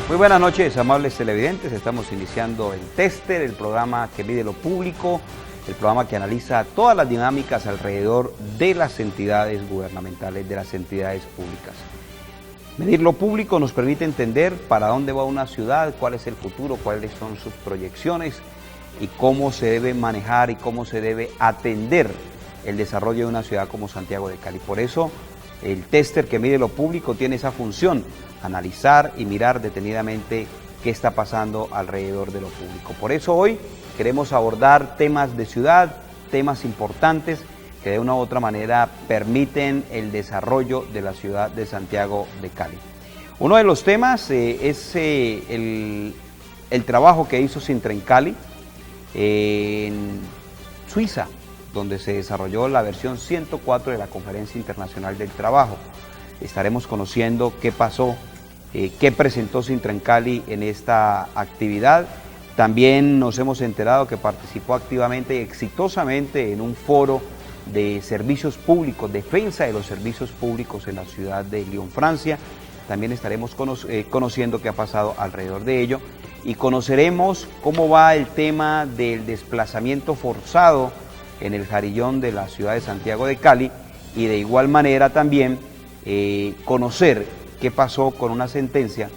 Muy buenas noches, amables televidentes. Estamos iniciando el Tester, el programa que mide lo público, el programa que analiza todas las dinámicas alrededor de las entidades gubernamentales, de las entidades públicas. Medir lo público nos permite entender para dónde va una ciudad, cuál es el futuro, cuáles son sus proyecciones y cómo se debe manejar y cómo se debe atender el desarrollo de una ciudad como Santiago de Cali. Por eso, el Tester que mide lo público tiene esa función: analizar y mirar detenidamente qué está pasando alrededor de lo público. Por eso hoy queremos abordar temas de ciudad, temas importantes que de una u otra manera permiten el desarrollo de la ciudad de Santiago de Cali. Uno de los temas es el trabajo que hizo Sintrencali en Suiza, donde se desarrolló la versión 104 de la Conferencia Internacional del Trabajo. Estaremos conociendo qué pasó, qué presentó Sintrencali en esta actividad. También nos hemos enterado que participó activamente y exitosamente en un foro de servicios públicos, defensa de los servicios públicos en la ciudad de Lyon, Francia. También estaremos conociendo qué ha pasado alrededor de ello y conoceremos cómo va el tema del desplazamiento forzado en el Jarillón de la ciudad de Santiago de Cali y de igual manera también conocer qué pasó con una sentencia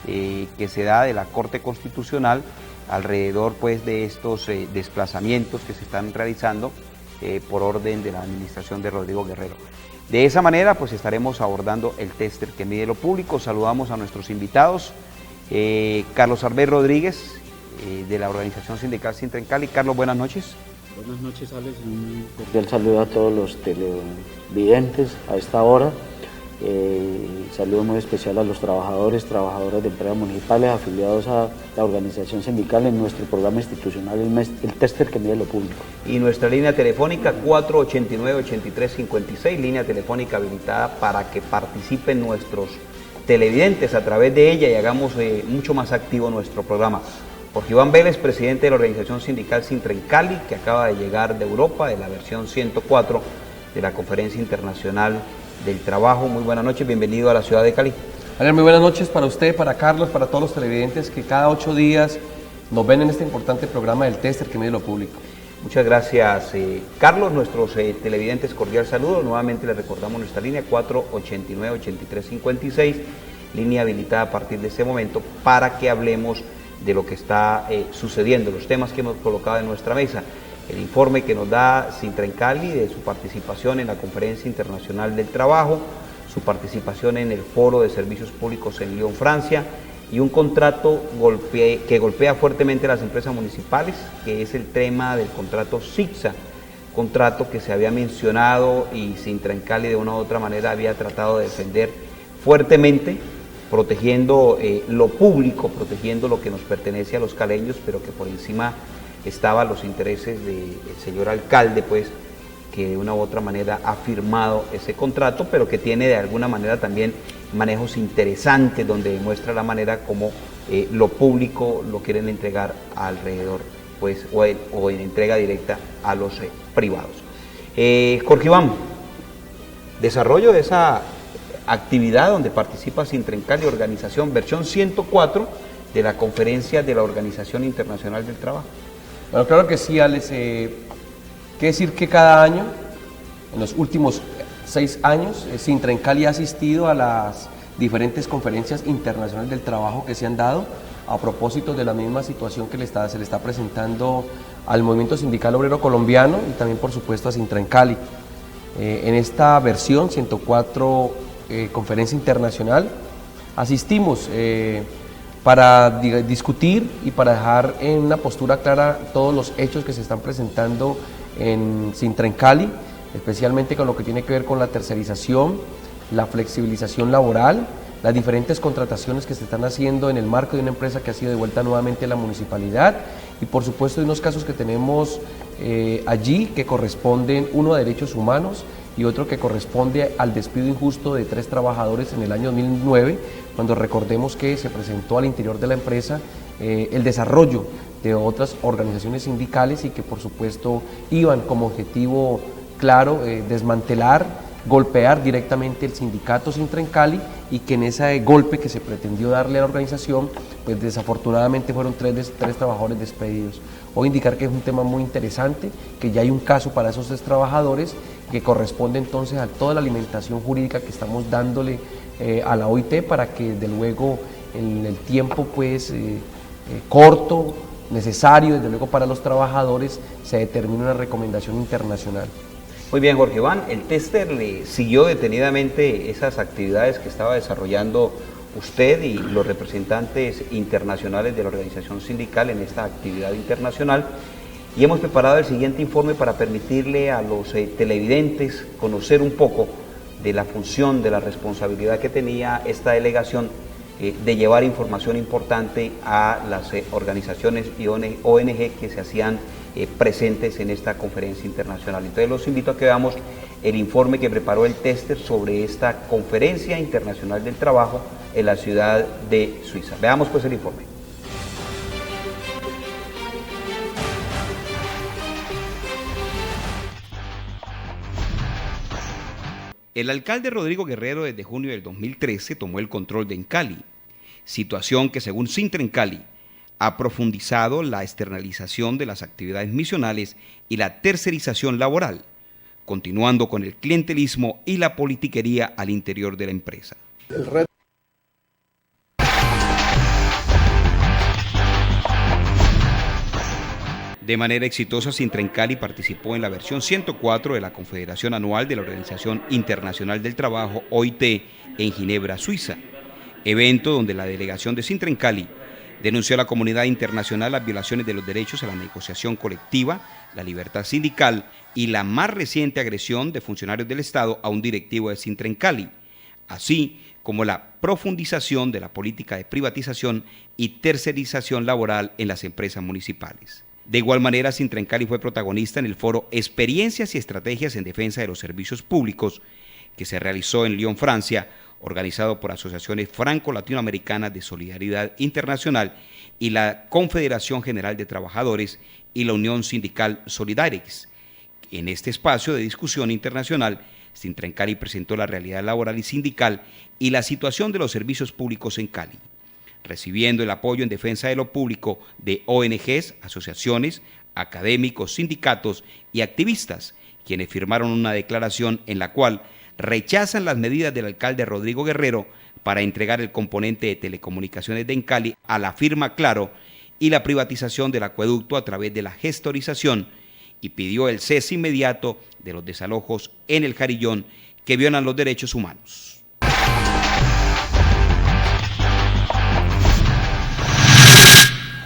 que se da de la Corte Constitucional alrededor pues de estos desplazamientos que se están realizando por orden de la administración de Rodrigo Guerrero. De esa manera pues estaremos abordando el Tester que mide lo público. Saludamos a nuestros invitados, Carlos Albert Rodríguez de la organización sindical Sintrencali. Carlos, buenas noches. Buenas noches, Alex. Un cordial saludo a todos los televidentes a esta hora. Saludo muy especial a los trabajadoras de empresas municipales afiliados a la organización sindical en nuestro programa institucional, el Tester que mide lo público. Y nuestra línea telefónica 489-8356, línea telefónica habilitada para que participen nuestros televidentes a través de ella y hagamos mucho más activo nuestro programa. Jorge Iván Vélez, presidente de la organización sindical Sintrencali, que acaba de llegar de Europa, de la versión 104 de la Conferencia Internacional del Trabajo. Muy buenas noches, bienvenido a la ciudad de Cali. Muy buenas noches para usted, para Carlos, para todos los televidentes que cada 8 días nos ven en este importante programa del Tester que mide lo público. Muchas gracias, Carlos. Nuestros televidentes, cordial saludo. Nuevamente les recordamos nuestra línea 489-8356, línea habilitada a partir de este momento para que hablemos de lo que está sucediendo, los temas que hemos colocado en nuestra mesa, el informe que nos da Sintrencali de su participación en la Conferencia Internacional del Trabajo, su participación en el Foro de Servicios Públicos en Lyon, Francia, y un contrato que golpea fuertemente a las empresas municipales, que es el tema del contrato SICSA, contrato que se había mencionado y Sintrencali de una u otra manera había tratado de defender fuertemente, protegiendo lo público, protegiendo lo que nos pertenece a los caleños, pero que por encima estaban los intereses del señor alcalde, pues, que de una u otra manera ha firmado ese contrato, pero que tiene de alguna manera también manejos interesantes, donde demuestra la manera como lo público lo quieren entregar alrededor, pues, o en entrega directa a los privados. Jorge Iván, desarrollo de esa actividad donde participa Sintrencali, organización versión 104 de la Conferencia de la Organización Internacional del Trabajo. Bueno, claro que sí, Alex. Quiere decir que cada año, en los últimos 6 años, Sintrencali ha asistido a las diferentes conferencias internacionales del trabajo que se han dado a propósito de la misma situación que se le está presentando al movimiento sindical obrero colombiano y también, por supuesto, a Sintrencali. En esta versión 104 conferencia internacional asistimos para discutir y para dejar en una postura clara todos los hechos que se están presentando en Sintrencali, especialmente con lo que tiene que ver con la tercerización, la flexibilización laboral, las diferentes contrataciones que se están haciendo en el marco de una empresa que ha sido devuelta nuevamente a la municipalidad y por supuesto de unos casos que tenemos allí que corresponden, uno a derechos humanos y otro que corresponde al despido injusto de 3 trabajadores en el año 2009, cuando recordemos que se presentó al interior de la empresa el desarrollo de otras organizaciones sindicales y que por supuesto iban como objetivo claro desmantelar, golpear directamente el sindicato Sintrencali y que en ese golpe que se pretendió darle a la organización, pues desafortunadamente fueron tres trabajadores despedidos. Voy a indicar que es un tema muy interesante, que ya hay un caso para esos 3 trabajadores, que corresponde entonces a toda la alimentación jurídica que estamos dándole a la OIT para que desde luego en el tiempo pues corto, necesario desde luego para los trabajadores, se determine una recomendación internacional. Muy bien, Jorge Iván, el tester le siguió detenidamente esas actividades que estaba desarrollando usted y los representantes internacionales de la organización sindical en esta actividad internacional, y hemos preparado el siguiente informe para permitirle a los televidentes conocer un poco de la función, de la responsabilidad que tenía esta delegación de llevar información importante a las organizaciones y ONG que se hacían presentes en esta conferencia internacional. Entonces los invito a que veamos el informe que preparó el tester sobre esta conferencia internacional del trabajo en la ciudad de Suiza. Veamos pues el informe. El alcalde Rodrigo Guerrero desde junio del 2013 tomó el control de Encali, situación que según Sintrencali ha profundizado la externalización de las actividades misionales y la tercerización laboral, continuando con el clientelismo y la politiquería al interior de la empresa. De manera exitosa, Sintrencali participó en la versión 104 de la Confederación Anual de la Organización Internacional del Trabajo, OIT, en Ginebra, Suiza, evento donde la delegación de Sintrencali denunció a la comunidad internacional las violaciones de los derechos a la negociación colectiva, la libertad sindical y la más reciente agresión de funcionarios del Estado a un directivo de Sintrencali, así como la profundización de la política de privatización y tercerización laboral en las empresas municipales. De igual manera, Sintrencali fue protagonista en el foro Experiencias y Estrategias en Defensa de los Servicios Públicos, que se realizó en Lyon, Francia, organizado por asociaciones franco-latinoamericanas de solidaridad internacional y la Confederación General de Trabajadores y la Unión Sindical Solidarex. En este espacio de discusión internacional, Sintrencali presentó la realidad laboral y sindical y la situación de los servicios públicos en Cali, recibiendo el apoyo en defensa de lo público de ONGs, asociaciones, académicos, sindicatos y activistas, quienes firmaron una declaración en la cual rechazan las medidas del alcalde Rodrigo Guerrero para entregar el componente de telecomunicaciones de Encali a la firma Claro y la privatización del acueducto a través de la gestorización, y pidió el cese inmediato de los desalojos en el Jarillón que violan los derechos humanos.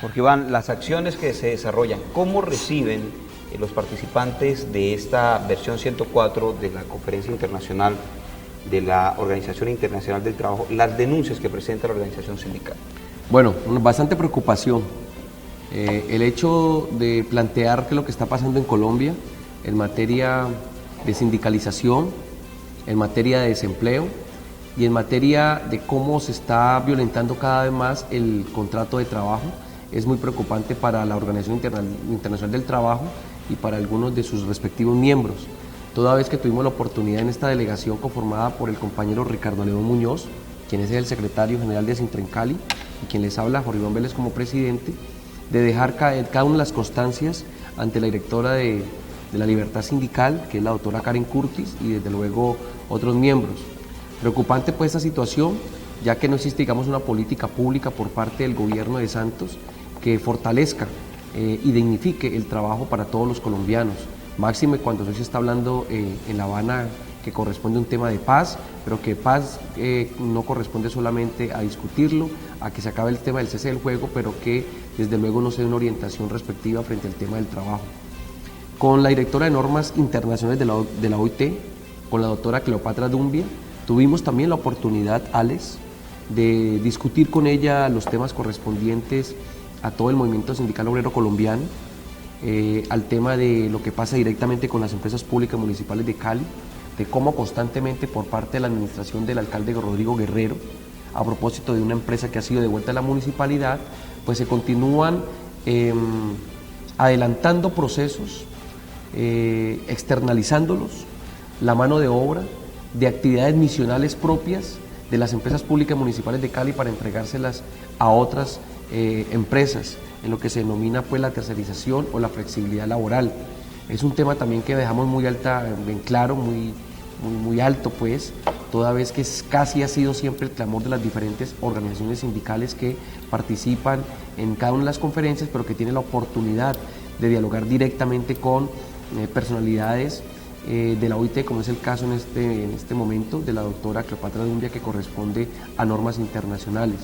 Jorge Iván, las acciones que se desarrollan, ¿cómo reciben los participantes de esta versión 104 de la Conferencia Internacional de la Organización Internacional del Trabajo, las denuncias que presenta la organización sindical? Bueno, bastante preocupación. El hecho de plantear qué es lo que está pasando en Colombia en materia de sindicalización, en materia de desempleo y en materia de cómo se está violentando cada vez más el contrato de trabajo es muy preocupante para la Organización Internacional del Trabajo y para algunos de sus respectivos miembros. Toda vez que tuvimos la oportunidad en esta delegación conformada por el compañero Ricardo León Muñoz, quien es el secretario general de Sintrencali, y quien les habla, Jorge Iván Vélez, como presidente, de dejar caer cada una de las constancias ante la directora de la Libertad Sindical, que es la doctora Karen Curtis, y desde luego otros miembros. Preocupante pues esta situación, ya que no existe, digamos, una política pública por parte del gobierno de Santos que fortalezca y dignifique el trabajo para todos los colombianos, máxime cuando hoy se está hablando en La Habana que corresponde a un tema de paz, pero que paz no corresponde solamente a discutirlo, a que se acabe el tema del cese del fuego, pero que desde luego no se dé una orientación respectiva frente al tema del trabajo. Con la directora de normas internacionales de la OIT, con la doctora Cleopatra Dumbia, tuvimos también la oportunidad, Alex, de discutir con ella los temas correspondientes a todo el movimiento sindical obrero colombiano, al tema de lo que pasa directamente con las empresas públicas municipales de Cali, de cómo constantemente por parte de la administración del alcalde Rodrigo Guerrero, a propósito de una empresa que ha sido devuelta a la municipalidad, pues se continúan adelantando procesos, externalizándolos, la mano de obra, de actividades misionales propias de las empresas públicas municipales de Cali para entregárselas a otras empresas, en lo que se denomina pues la tercerización o la flexibilidad laboral. Es un tema también que dejamos muy en claro, muy alto pues, toda vez que casi ha sido siempre el clamor de las diferentes organizaciones sindicales que participan en cada una de las conferencias, pero que tienen la oportunidad de dialogar directamente con personalidades de la OIT, como es el caso en este momento de la doctora Cleopatra Dumbia, que corresponde a normas internacionales,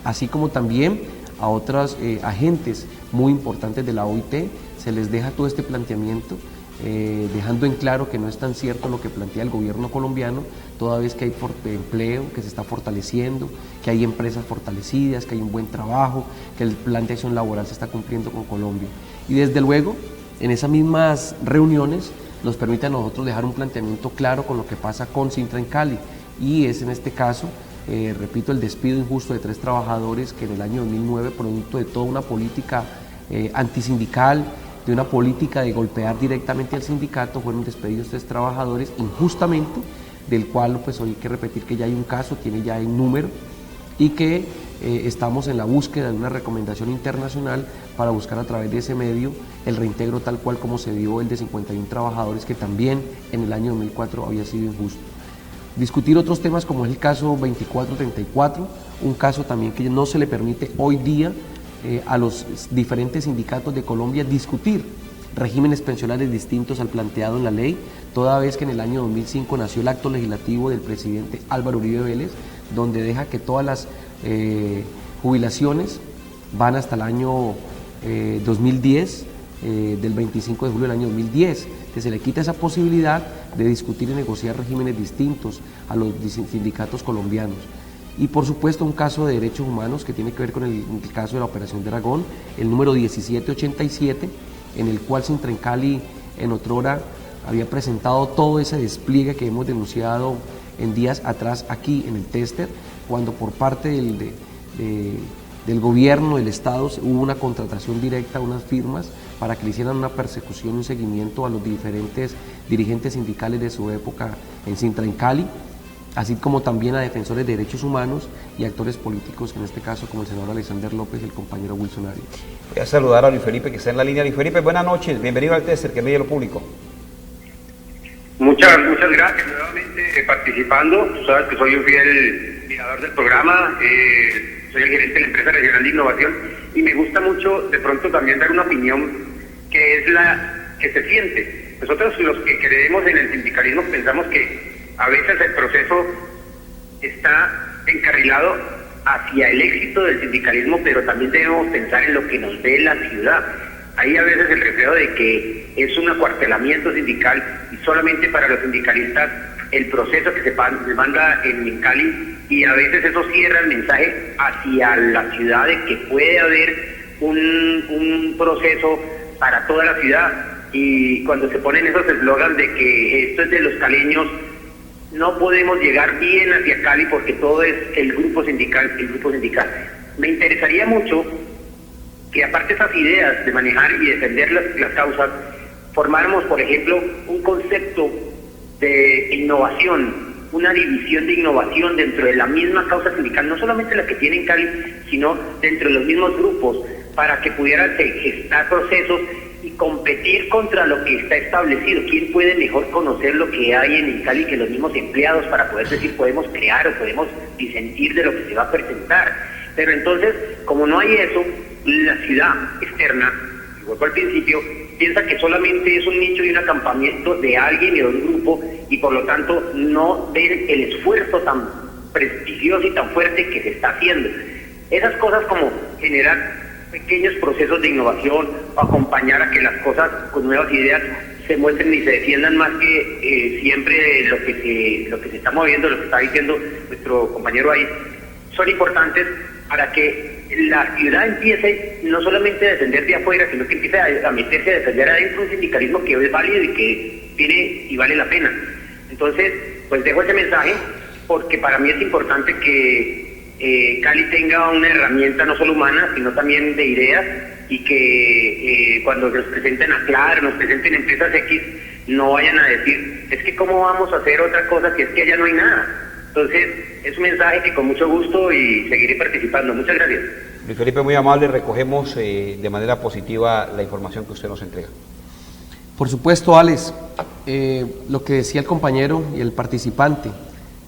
así como también a otros agentes muy importantes de la OIT. Se les deja todo este planteamiento, dejando en claro que no es tan cierto lo que plantea el gobierno colombiano, toda vez que hay empleo, que se está fortaleciendo, que hay empresas fortalecidas, que hay un buen trabajo, que el plan de acción laboral se está cumpliendo con Colombia. Y desde luego, en esas mismas reuniones nos permite a nosotros dejar un planteamiento claro con lo que pasa con Sintra en Cali, y es en este caso, repito, el despido injusto de 3 trabajadores que en el año 2009, producto de toda una política antisindical, de una política de golpear directamente al sindicato, fueron despedidos 3 trabajadores injustamente, del cual pues hoy hay que repetir que ya hay un caso, tiene ya el número, y que estamos en la búsqueda de una recomendación internacional para buscar a través de ese medio el reintegro tal cual como se dio el de 51 trabajadores, que también en el año 2004 había sido injusto. Discutir otros temas como es el caso 2434, un caso también que no se le permite hoy día a los diferentes sindicatos de Colombia discutir regímenes pensionales distintos al planteado en la ley, toda vez que en el año 2005 nació el acto legislativo del presidente Álvaro Uribe Vélez, donde deja que todas las jubilaciones van hasta el año 2010, del 25 de julio del año 2010, que se le quita esa posibilidad de discutir y negociar regímenes distintos a los sindicatos colombianos. Y por supuesto un caso de derechos humanos que tiene que ver con el caso de la Operación Dragón, el número 1787, en el cual Sintra en Cali en otrora había presentado todo ese despliegue que hemos denunciado en días atrás aquí en el Tester, cuando por parte del gobierno, del Estado, hubo una contratación directa a unas firmas para que le hicieran una persecución y un seguimiento a los diferentes dirigentes sindicales de su época en Sintra en Cali, así como también a defensores de derechos humanos y actores políticos, en este caso como el senador Alexander López y el compañero Wilson Arias. Voy a saludar a Luis Felipe, que está en la línea. Luis Felipe, buenas noches, bienvenido al Tester, que medio lo público. Muchas gracias nuevamente participando. Tú sabes que soy un fiel mirador del programa, soy el gerente de la empresa regional de innovación, y me gusta mucho de pronto también dar una opinión que es la que se siente. Nosotros los que creemos en el sindicalismo pensamos que a veces el proceso está encarrilado hacia el éxito del sindicalismo, pero también debemos pensar en lo que nos dé la ciudad. Hay a veces el reflejo de que es un acuartelamiento sindical y solamente para los sindicalistas el proceso que se manda en Cali, y a veces eso cierra el mensaje hacia la ciudad de que puede haber un proceso para toda la ciudad. Y cuando se ponen esos eslogans de que esto es de los caleños, no podemos llegar bien hacia Cali porque todo es el grupo sindical. Me interesaría mucho que, aparte de esas ideas de manejar y defender las causas, formáramos, por ejemplo, un concepto de innovación, una división de innovación dentro de la misma causa sindical, no solamente la que tiene en Cali, sino dentro de los mismos grupos, para que pudieran gestar procesos y competir contra lo que está establecido. ¿Quién puede mejor conocer lo que hay en Cali que los mismos empleados para poder decir podemos crear o podemos disentir de lo que se va a presentar? Pero entonces, como no hay eso, la ciudad externa, y vuelvo al principio, piensa que solamente es un nicho y un acampamiento de alguien y de un grupo, y por lo tanto no ven el esfuerzo tan prestigioso y tan fuerte que se está haciendo. Esas cosas como generar pequeños procesos de innovación, o acompañar a que las cosas con nuevas ideas se muestren y se defiendan más que siempre lo que se está moviendo, lo que está diciendo nuestro compañero ahí, son importantes para que la ciudad empiece no solamente a defender de afuera, sino que empiece a meterse a defender adentro un sindicalismo que es válido y que tiene y vale la pena. Entonces, pues dejo ese mensaje porque para mí es importante que Cali tenga una herramienta no solo humana, sino también de ideas, y que cuando nos presenten a Claro, nos presenten empresas X, no vayan a decir, es que cómo vamos a hacer otra cosa si es que allá no hay nada. Entonces, es un mensaje que con mucho gusto y seguiré participando. Muchas gracias. Luis Felipe, muy amable, recogemos de manera positiva la información que usted nos entrega. Por supuesto, Alex, lo que decía el compañero y el participante,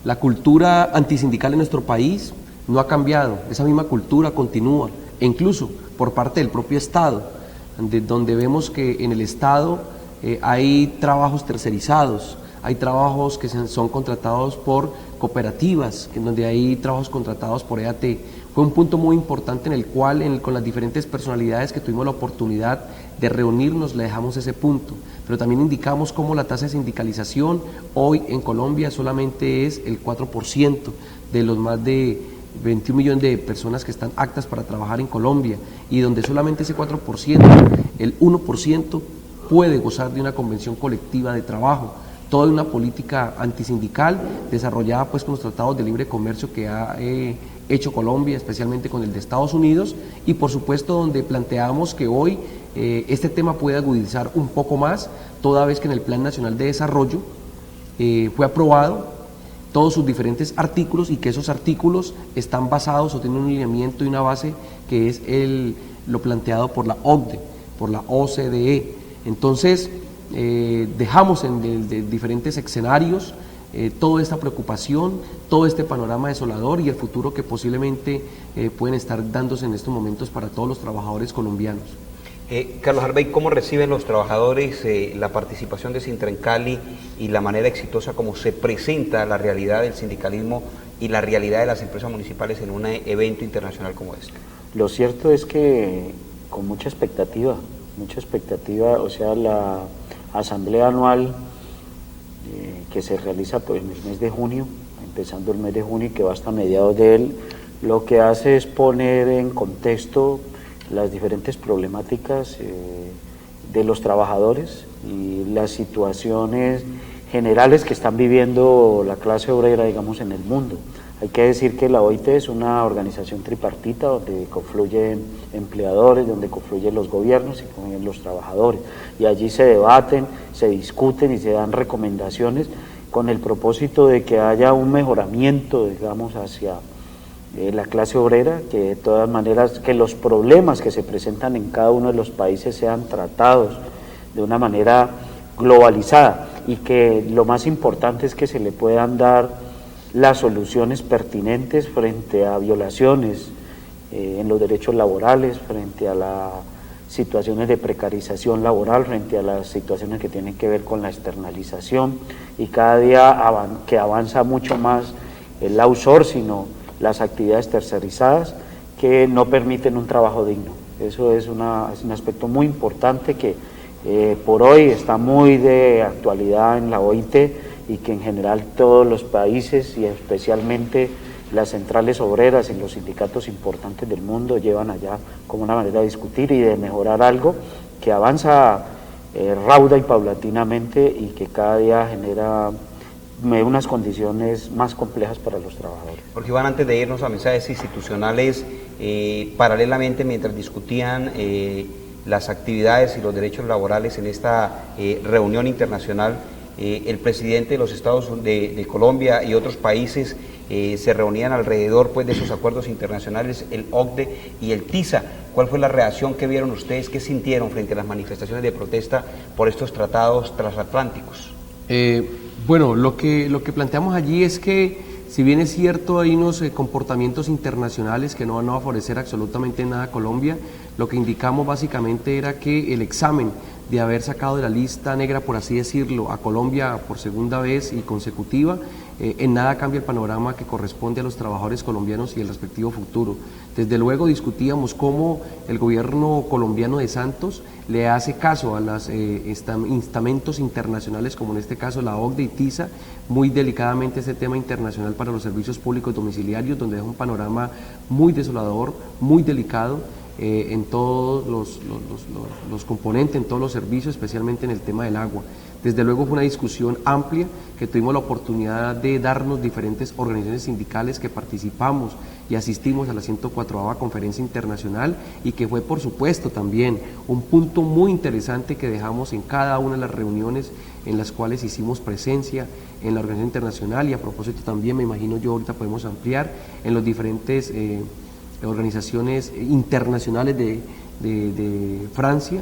la cultura antisindical en nuestro país no ha cambiado, esa misma cultura continúa, e incluso por parte del propio Estado, donde vemos que en el Estado hay trabajos tercerizados, hay trabajos que son contratados por cooperativas, en donde hay trabajos contratados por EAT. Fue un punto muy importante en el cual, con las diferentes personalidades que tuvimos la oportunidad de reunirnos, le dejamos ese punto, pero también indicamos cómo la tasa de sindicalización hoy en Colombia solamente es el 4% de los más de 21 millones de personas que están aptas para trabajar en Colombia, y donde solamente ese 4%, el 1% puede gozar de una convención colectiva de trabajo. Toda una política antisindical desarrollada pues con los tratados de libre comercio que ha hecho Colombia, especialmente con el de Estados Unidos, y por supuesto donde planteamos que hoy este tema puede agudizar un poco más, toda vez que en el Plan Nacional de Desarrollo fue aprobado todos sus diferentes artículos, y que esos artículos están basados o tienen un lineamiento y una base que es lo planteado por la OCDE, por la OCDE. Entonces, dejamos en diferentes escenarios toda esta preocupación, todo este panorama desolador y el futuro que posiblemente pueden estar dándose en estos momentos para todos los trabajadores colombianos. Carlos Arbey, ¿cómo reciben los trabajadores la participación de Sintrencali y la manera exitosa como se presenta la realidad del sindicalismo y la realidad de las empresas municipales en un evento internacional como este? Lo cierto es que con mucha expectativa, o sea, la asamblea anual que se realiza pues, en el mes de junio, empezando el mes de junio y que va hasta mediados de él, lo que hace es poner en contexto las diferentes problemáticas de los trabajadores y las situaciones generales que están viviendo la clase obrera, digamos, en el mundo. Hay que decir que la OIT es una organización tripartita donde confluyen empleadores, donde confluyen los gobiernos y confluyen los trabajadores. Y allí se debaten, se discuten y se dan recomendaciones con el propósito de que haya un mejoramiento, digamos, hacia la clase obrera, que de todas maneras, que los problemas que se presentan en cada uno de los países sean tratados de una manera globalizada, y que lo más importante es que se le puedan dar las soluciones pertinentes frente a violaciones en los derechos laborales, frente a las situaciones de precarización laboral, frente a las situaciones que tienen que ver con la externalización, y cada día que avanza mucho más el outsourcing o las actividades tercerizadas que no permiten un trabajo digno. Eso es un aspecto muy importante que por hoy está muy de actualidad en la OIT, y que en general todos los países y especialmente las centrales obreras en los sindicatos importantes del mundo llevan allá como una manera de discutir y de mejorar algo que avanza rauda y paulatinamente, y que cada día genera unas condiciones más complejas para los trabajadores. Porque Iván, antes de irnos a mensajes institucionales, paralelamente mientras discutían las actividades y los derechos laborales en esta reunión internacional, el presidente de los Estados de Colombia y otros países se reunían alrededor pues, de esos acuerdos internacionales, el OCDE y el TISA. ¿Cuál fue la reacción que vieron ustedes, qué sintieron frente a las manifestaciones de protesta por estos tratados transatlánticos? Bueno, lo que planteamos allí es que, si bien es cierto, hay unos comportamientos internacionales que no van a favorecer absolutamente nada a Colombia, lo que indicamos básicamente era que el examen de haber sacado de la lista negra, por así decirlo, a Colombia por segunda vez y consecutiva, en nada cambia el panorama que corresponde a los trabajadores colombianos y el respectivo futuro. Desde luego discutíamos cómo el gobierno colombiano de Santos le hace caso a los estamentos internacionales, como en este caso la OCDE y TISA, muy delicadamente este tema internacional para los servicios públicos domiciliarios, donde es un panorama muy desolador, muy delicado, en todos los componentes, en todos los servicios, especialmente en el tema del agua. Desde luego fue una discusión amplia que tuvimos la oportunidad de darnos diferentes organizaciones sindicales que participamos y asistimos a la 104ª Conferencia Internacional, y que fue por supuesto también un punto muy interesante que dejamos en cada una de las reuniones en las cuales hicimos presencia en la organización internacional, y a propósito también, me imagino yo, ahorita podemos ampliar en los diferentes organizaciones internacionales de Francia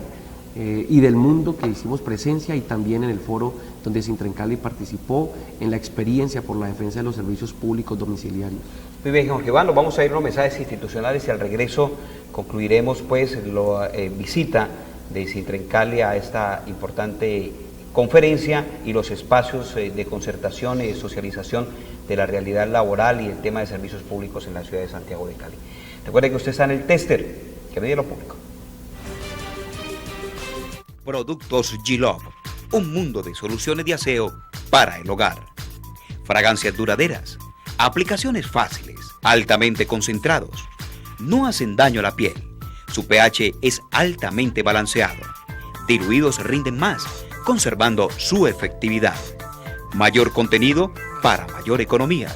y del mundo que hicimos presencia, y también en el foro donde Sintrencali participó en la experiencia por la defensa de los servicios públicos domiciliarios. Muy bien, Jorge Iván, nos vamos a ir a los mensajes institucionales y al regreso concluiremos pues la visita de Sintrencali a esta importante conferencia y los espacios de concertación y de socialización de la realidad laboral y el tema de servicios públicos en la ciudad de Santiago de Cali. Recuerde que usted está en el tester, que mide lo público. Productos G-Love, un mundo de soluciones de aseo para el hogar. Fragancias duraderas, aplicaciones fáciles, altamente concentrados, no hacen daño a la piel, su pH es altamente balanceado, diluidos rinden más, conservando su efectividad. Mayor contenido para mayor economía.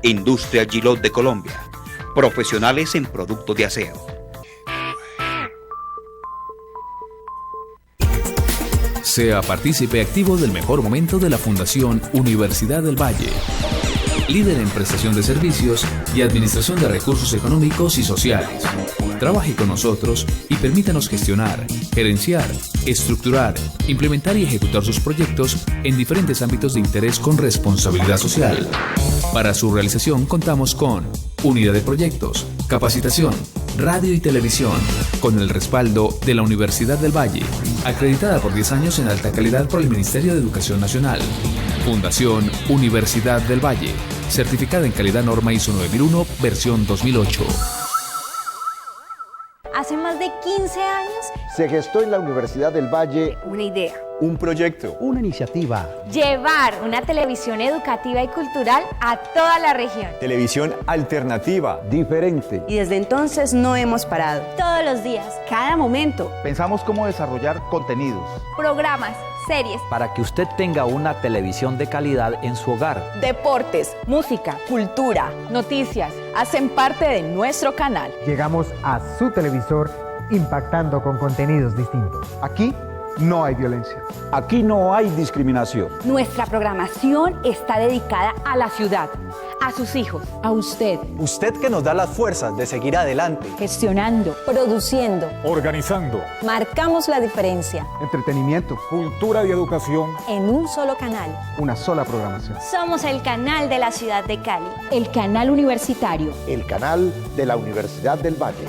Industria G-Love de Colombia, profesionales en productos de aseo. Sea partícipe activo del mejor momento de la Fundación Universidad del Valle. Líder en prestación de servicios y administración de recursos económicos y sociales. Trabaje con nosotros y permítanos gestionar, gerenciar, estructurar, implementar y ejecutar sus proyectos en diferentes ámbitos de interés con responsabilidad social. Para su realización contamos con unidad de proyectos, capacitación, radio y televisión, con el respaldo de la Universidad del Valle, acreditada por 10 años en alta calidad por el Ministerio de Educación Nacional. Fundación Universidad del Valle, certificada en calidad norma ISO 9001, versión 2008. Hace más de 15 años se gestó en la Universidad del Valle una idea, un proyecto, una iniciativa. Llevar una televisión educativa y cultural a toda la región. Televisión alternativa, diferente. Y desde entonces no hemos parado. Todos los días, cada momento. Pensamos cómo desarrollar contenidos, programas, series, para que usted tenga una televisión de calidad en su hogar. Deportes, música, cultura, noticias, hacen parte de nuestro canal. Llegamos a su televisor impactando con contenidos distintos. Aquí no hay violencia. Aquí no hay discriminación. Nuestra programación está dedicada a la ciudad, a sus hijos, a usted. Usted que nos da las fuerzas de seguir adelante. Gestionando, produciendo, organizando. Marcamos la diferencia. Entretenimiento, cultura y educación. En un solo canal. Una sola programación. Somos el canal de la ciudad de Cali. El canal universitario. El canal de la Universidad del Valle.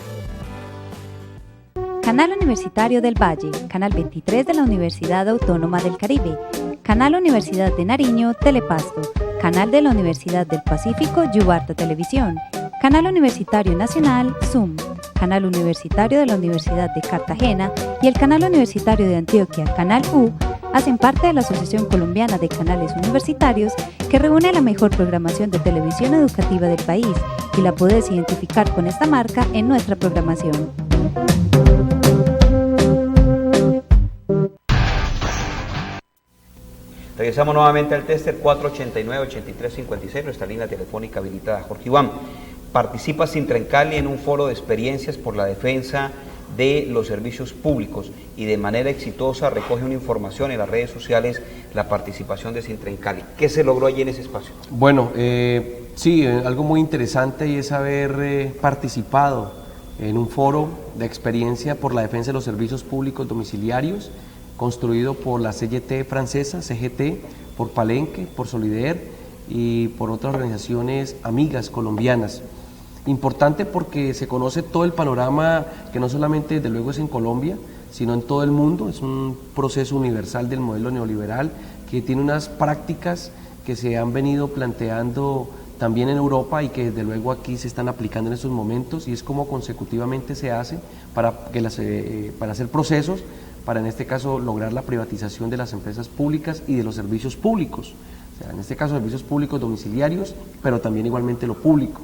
Canal Universitario del Valle, Canal 23 de la Universidad Autónoma del Caribe, Canal Universidad de Nariño, Telepasto, Canal de la Universidad del Pacífico, Yubarta Televisión, Canal Universitario Nacional, Zoom, Canal Universitario de la Universidad de Cartagena y el Canal Universitario de Antioquia, Canal U, hacen parte de la Asociación Colombiana de Canales Universitarios, que reúne la mejor programación de televisión educativa del país, y la puedes identificar con esta marca en nuestra programación. Regresamos nuevamente al tester 489-8356, nuestra línea telefónica habilitada. Jorge Iván, participa Sintrencali en un foro de experiencias por la defensa de los servicios públicos y de manera exitosa recoge una información en las redes sociales, la participación de Sintrencali. ¿Qué se logró allí en ese espacio? Bueno, sí, algo muy interesante, y es haber participado en un foro de experiencia por la defensa de los servicios públicos domiciliarios, construido por la CGT francesa, CGT, por Palenque, por Solidaire y por otras organizaciones amigas colombianas. Importante porque se conoce todo el panorama, que no solamente desde luego es en Colombia, sino en todo el mundo. Es un proceso universal del modelo neoliberal que tiene unas prácticas que se han venido planteando también en Europa y que desde luego aquí se están aplicando en estos momentos, y es como consecutivamente se hace para hacer procesos, para en este caso lograr la privatización de las empresas públicas y de los servicios públicos, o sea, en este caso servicios públicos domiciliarios, pero también igualmente lo público.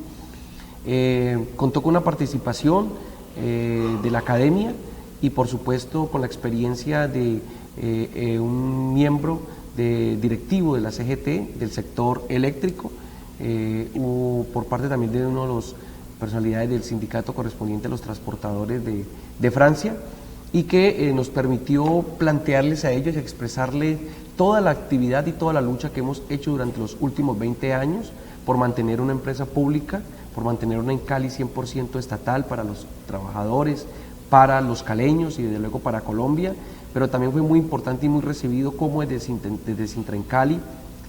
Contó con una participación de la academia y por supuesto con la experiencia de un miembro directivo de la CGT del sector eléctrico, por parte también de uno de los personalidades del sindicato correspondiente a los transportadores de Francia, y que nos permitió plantearles a ellos y expresarles toda la actividad y toda la lucha que hemos hecho durante los últimos 20 años por mantener una empresa pública, por mantener una Encali 100% estatal para los trabajadores, para los caleños y desde luego para Colombia, pero también fue muy importante y muy recibido cómo desde Sintra Encali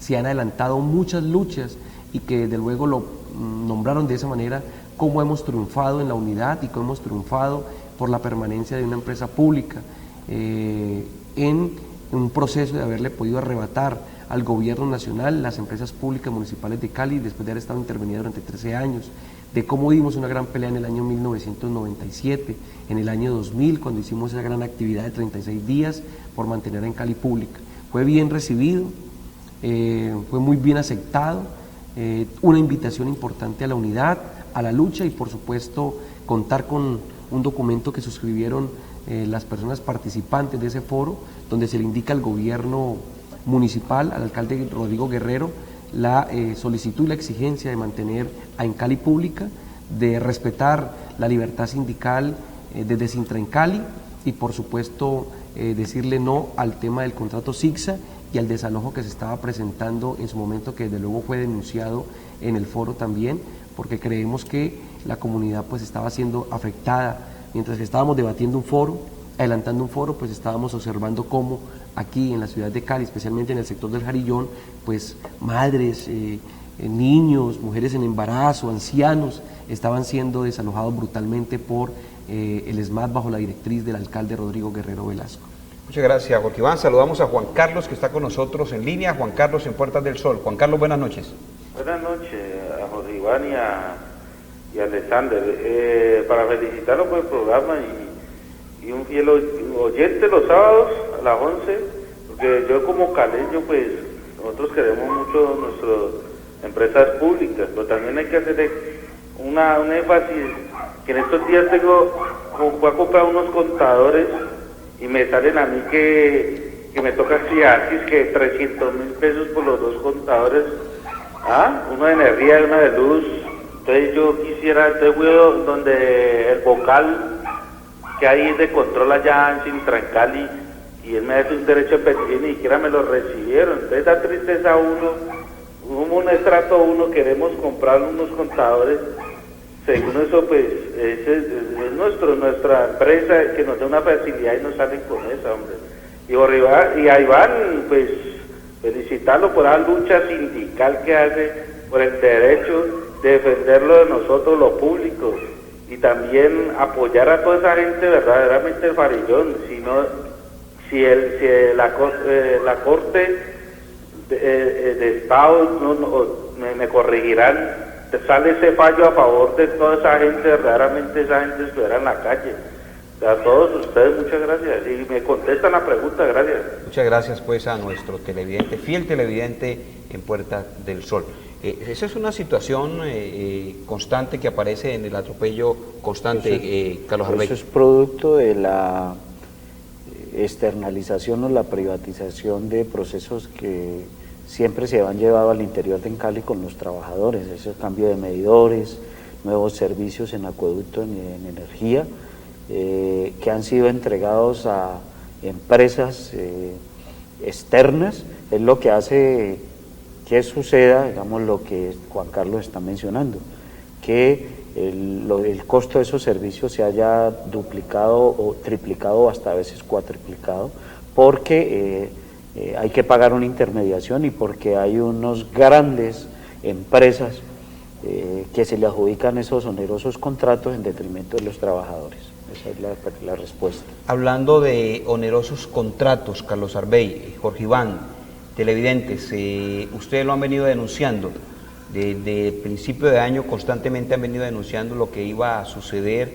se han adelantado muchas luchas y que desde luego lo nombraron de esa manera, cómo hemos triunfado en la unidad y cómo hemos triunfado por la permanencia de una empresa pública en un proceso de haberle podido arrebatar al gobierno nacional las empresas públicas municipales de Cali después de haber estado intervenida durante 13 años, de cómo dimos una gran pelea en el año 1997, en el año 2000 cuando hicimos esa gran actividad de 36 días por mantener en Cali pública. Fue bien recibido, fue muy bien aceptado, una invitación importante a la unidad, a la lucha y por supuesto contar con un documento que suscribieron las personas participantes de ese foro, donde se le indica al gobierno municipal, al alcalde Rodrigo Guerrero, la solicitud y la exigencia de mantener a Encali pública, de respetar la libertad sindical desde Sintra Encali y por supuesto decirle no al tema del contrato SIGSA y al desalojo que se estaba presentando en su momento, que desde luego fue denunciado en el foro también, porque creemos que la comunidad pues estaba siendo afectada. Mientras que estábamos debatiendo un foro, adelantando un foro, pues estábamos observando cómo aquí en la ciudad de Cali, especialmente en el sector del Jarillón, pues madres, niños, mujeres en embarazo, ancianos, estaban siendo desalojados brutalmente por el ESMAD bajo la directriz del alcalde Rodrigo Guerrero Velasco. Muchas gracias, Jorge Iván. Saludamos a Juan Carlos, que está con nosotros en línea. Juan Carlos en Puertas del Sol. Juan Carlos, buenas noches. Buenas noches a Jorge Iván y a Alexander. Para felicitarlos por el programa y un fiel oyente los sábados a las 11, porque yo como caleño, pues nosotros queremos mucho nuestras empresas públicas, pero también hay que hacer un énfasis, que en estos días voy a comprar unos contadores y me salen a mí que me toca que 300.000 pesos por los dos contadores, uno de energía y uno de luz. Entonces yo quisiera, donde el vocal que hay de control allá en Sintra Encali, y él me da un derecho de pedir y ni siquiera me lo recibieron. Entonces da tristeza a un estrato uno, queremos comprar unos contadores. Según eso, pues es nuestra empresa que nos da una facilidad y nos salen con esa, hombre. Y a Iván, pues felicitarlo por la lucha sindical que hace por el derecho de defenderlo de nosotros, los públicos, y también apoyar a toda esa gente verdaderamente el Farillón. Si la Corte de Estado me corregirán, sale ese fallo a favor de toda esa gente, verdaderamente esa gente estuviera en la calle. A todos ustedes, muchas gracias. Y me contestan la pregunta, gracias. Muchas gracias pues a nuestro televidente, fiel televidente en Puerta del Sol. Esa es una situación constante que aparece en el atropello constante, Carlos Arbey. Eso es producto de la externalización o la privatización de procesos que siempre se han llevado al interior de Encali con los trabajadores. Ese cambio de medidores, nuevos servicios en acueducto, en energía, que han sido entregados a empresas externas, es lo que hace que suceda, digamos, lo que Juan Carlos está mencionando, que el costo de esos servicios se haya duplicado o triplicado o hasta a veces cuatriplicado, porque hay que pagar una intermediación y porque hay unos grandes empresas que se le adjudican esos onerosos contratos en detrimento de los trabajadores. Esa es la respuesta. Hablando de onerosos contratos, Carlos Arbey, Jorge Iván, televidentes, ustedes lo han venido denunciando. Desde el principio de año constantemente han venido denunciando lo que iba a suceder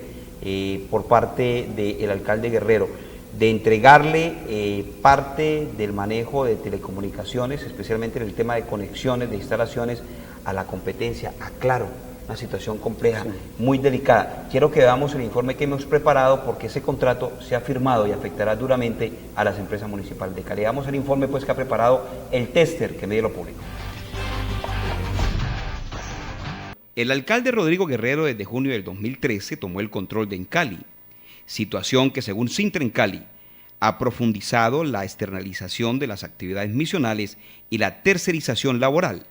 por parte del alcalde Guerrero, de entregarle parte del manejo de telecomunicaciones, especialmente en el tema de conexiones, de instalaciones, a la competencia, a Claro. Una situación compleja, muy delicada. Quiero que veamos el informe que hemos preparado porque ese contrato se ha firmado y afectará duramente a las empresas municipales de Cali. Veamos el informe pues que ha preparado el tester que mide lo público. El alcalde Rodrigo Guerrero desde junio del 2013 tomó el control de Encali. situación que según Sintrencali ha profundizado la externalización de las actividades misionales y la tercerización laboral,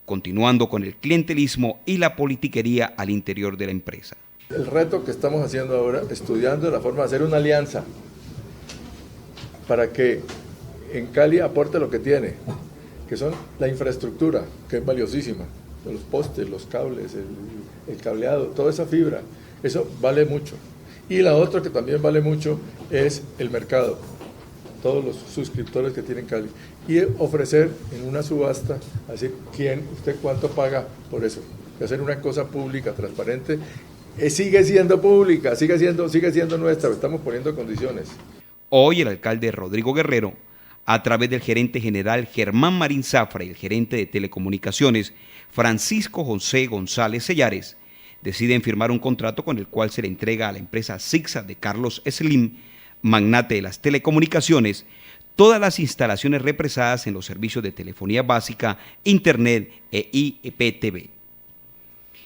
continuando con el clientelismo y la politiquería al interior de la empresa. El reto que estamos haciendo ahora, estudiando la forma de hacer una alianza para que en Cali aporte lo que tiene, que son la infraestructura, que es valiosísima, los postes, los cables, el cableado, toda esa fibra, eso vale mucho. Y la otra que también vale mucho es el mercado, todos los suscriptores que tienen Cali, y ofrecer en una subasta, así, usted cuánto paga por eso, y hacer una cosa pública, transparente. Sigue siendo pública, sigue siendo nuestra, estamos poniendo condiciones. Hoy el alcalde Rodrigo Guerrero, a través del gerente general Germán Marín Zafra y el gerente de telecomunicaciones Francisco José González Sellares, deciden firmar un contrato con el cual se le entrega a la empresa Sixa de Carlos Slim, magnate de las telecomunicaciones, todas las instalaciones represadas en los servicios de telefonía básica, internet e IPTV.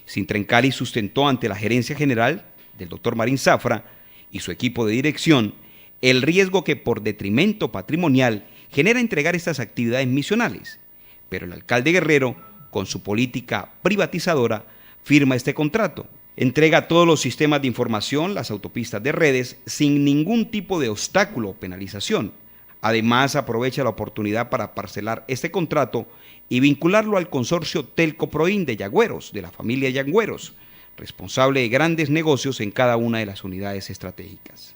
Sintrencali sustentó ante la gerencia general del doctor Marín Zafra y su equipo de dirección el riesgo que por detrimento patrimonial genera entregar estas actividades misionales, pero el alcalde Guerrero, con su política privatizadora, firma este contrato, entrega todos los sistemas de información, las autopistas de redes, sin ningún tipo de obstáculo o penalización. Además, aprovecha la oportunidad para parcelar este contrato y vincularlo al consorcio Telco Proin de Yagüeros, de la familia Yagüeros, responsable de grandes negocios en cada una de las unidades estratégicas.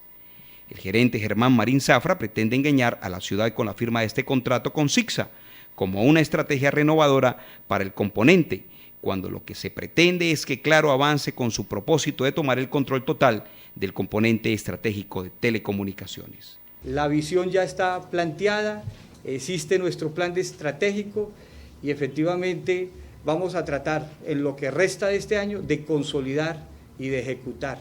El gerente Germán Marín Zafra pretende engañar a la ciudad con la firma de este contrato con Sixa, como una estrategia renovadora para el componente, cuando lo que se pretende es que Claro avance con su propósito de tomar el control total del componente estratégico de telecomunicaciones. La visión ya está planteada, existe nuestro plan estratégico y efectivamente vamos a tratar en lo que resta de este año de consolidar y de ejecutar.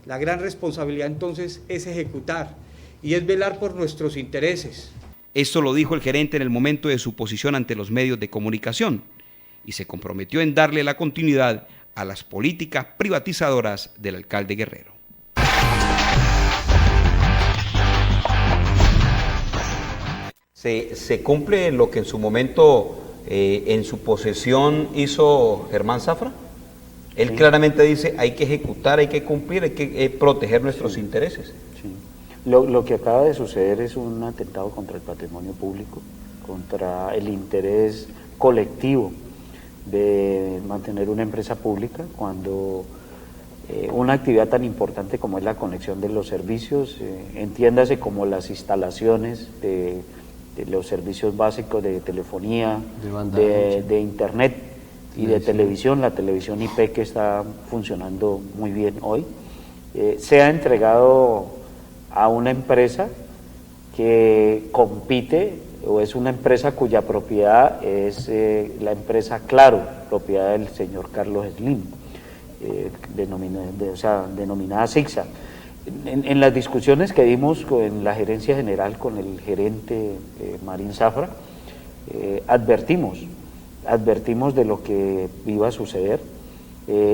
La gran responsabilidad entonces es ejecutar y es velar por nuestros intereses. Esto lo dijo el gerente en el momento de su posición ante los medios de comunicación y se comprometió en darle la continuidad a las políticas privatizadoras del alcalde Guerrero. ¿Se cumple lo que en su momento, en su posesión, hizo Germán Zafra? Él claramente dice, hay que ejecutar, hay que cumplir, hay que proteger nuestros intereses. Sí. Lo que acaba de suceder es un atentado contra el patrimonio público, contra el interés colectivo de mantener una empresa pública, cuando una actividad tan importante como es la conexión de los servicios, entiéndase como las instalaciones de los servicios básicos de telefonía, de internet y de televisión, la televisión IP que está funcionando muy bien hoy, se ha entregado a una empresa que compite, o es una empresa cuya propiedad es la empresa Claro, propiedad del señor Carlos Slim, denominada Sixa. En las discusiones que dimos en la gerencia general con el gerente Marín Zafra, advertimos de lo que iba a suceder,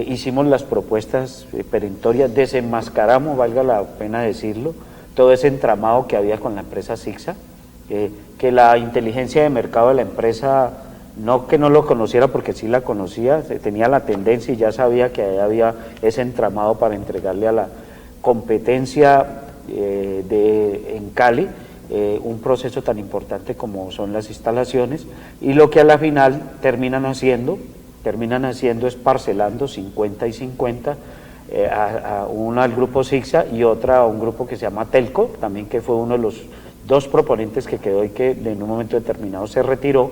hicimos las propuestas perentorias, desenmascaramos, valga la pena decirlo, todo ese entramado que había con la empresa Sixa, que la inteligencia de mercado de la empresa, no que no lo conociera porque sí la conocía, tenía la tendencia y ya sabía que había ese entramado para entregarle a la competencia en Cali un proceso tan importante como son las instalaciones, y lo que a la final terminan haciendo es parcelando 50 y 50, una al grupo Sixa y otra a un grupo que se llama Telco, también que fue uno de los dos proponentes que quedó y que en un momento determinado se retiró,